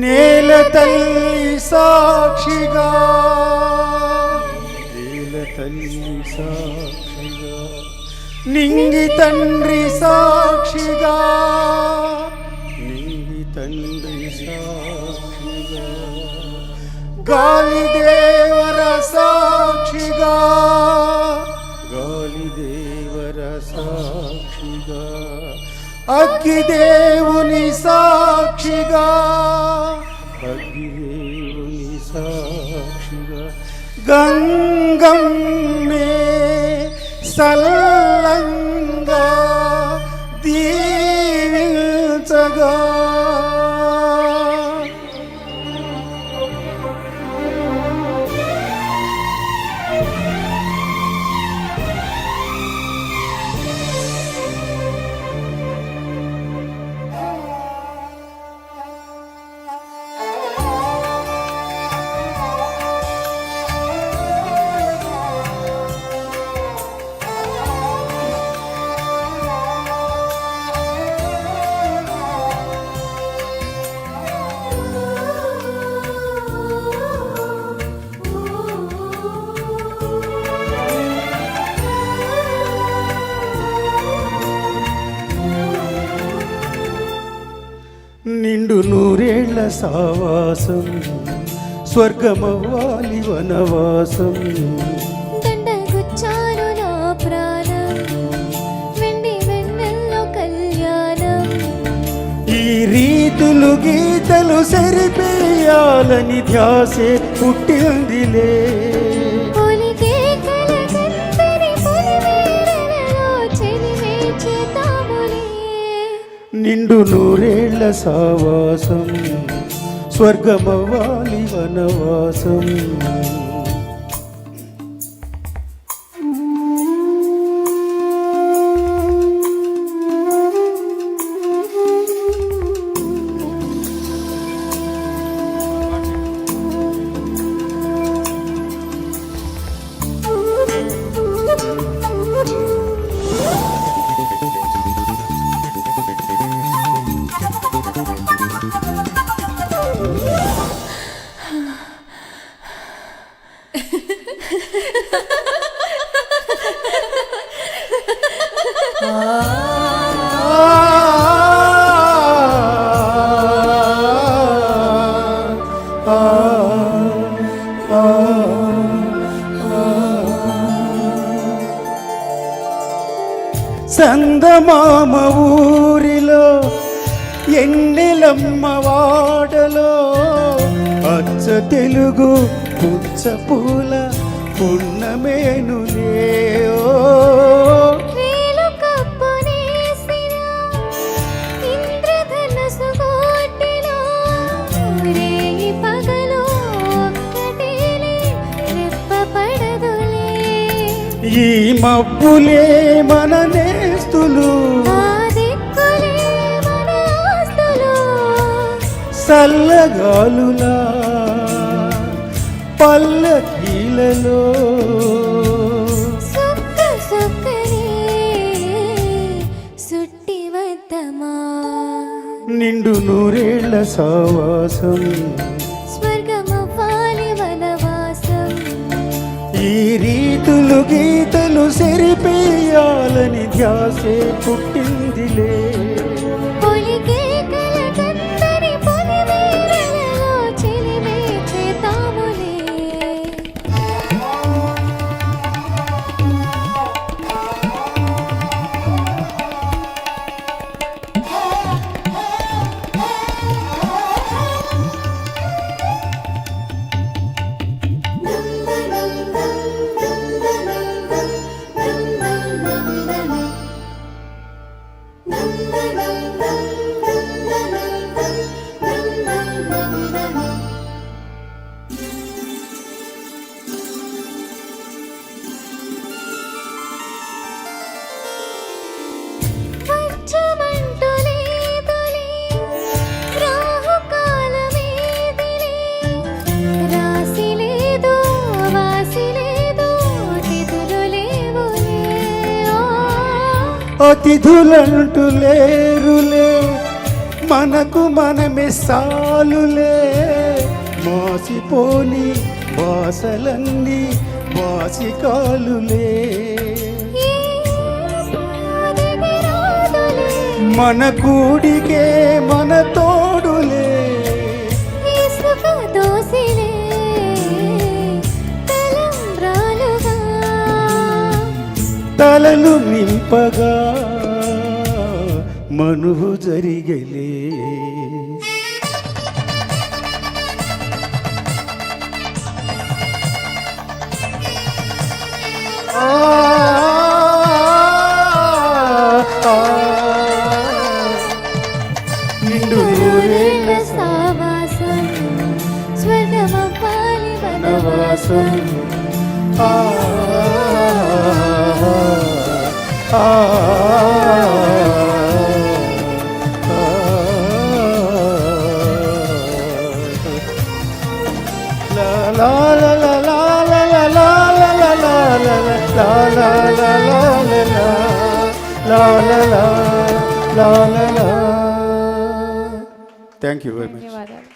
నేల తల్లి సాక్షిగా, నేల తల్లి సాక్షిగా, నింగి తండ్రి సాక్షిగా, నింగి తండ్రి సాక్షిగా, గాలి దేవర సాక్షిగా, గాలి దేవర సాక్షిగా, అగ్గిదేవుని సాక్షిగా, అగ్గిదేవుని సాక్షిగా, గంగమ్మే సల్లంగా దీవించగా. నిండు నూరేళ్ల సావాసం, స్వర్గమవ్వాలి వనవాసం. దండగుచ్చారు నా ప్రాణం, వెండి వెన్నెల్లో కళ్యాణం. ఈ రీతులు గీతలు సరిపేయాలని ధ్యాసే పుట్టిందిలే. నిండు నూరేళ్ల సావాసం, స్వర్గమవ్వాలి వనవాసం. సందమామ ఊరిలో, ఎన్నెలమ్మ వాడలో, అచ్చ తెలుగు పుచ్చ పూల పున్నమేనులే. ఈ మబ్బులే మన నేస్తులు, సల్లగాలులా పల్లకీలలో, నిండు నూరేళ్ల సావాసం, ఈ రీతులు గీతలు సరిపేయాలని ధ్యాసే పుట్టిందిలే. అతిథులంటూ లేరులే మనకు మనమే సాలులే మాసిపోని బాసలన్నీ బాసికాలులే ఈ సాదికి రాదులే మన కూడికే మన తోడులే ఇసుక దోసిలే తలంబ్రాలుగా తలలు నింపగా మనువు జరిగలే ఆ, ఆ, నిండు నూరేళ్ల నూరేళ్ల సావాసం స్వర్గమవ్వాలి వనవాసం వనవాసం ఆ, ఆ, la la la la la la la la la la la la la la la la la. Thank you very much. ధన్యవాదాలు.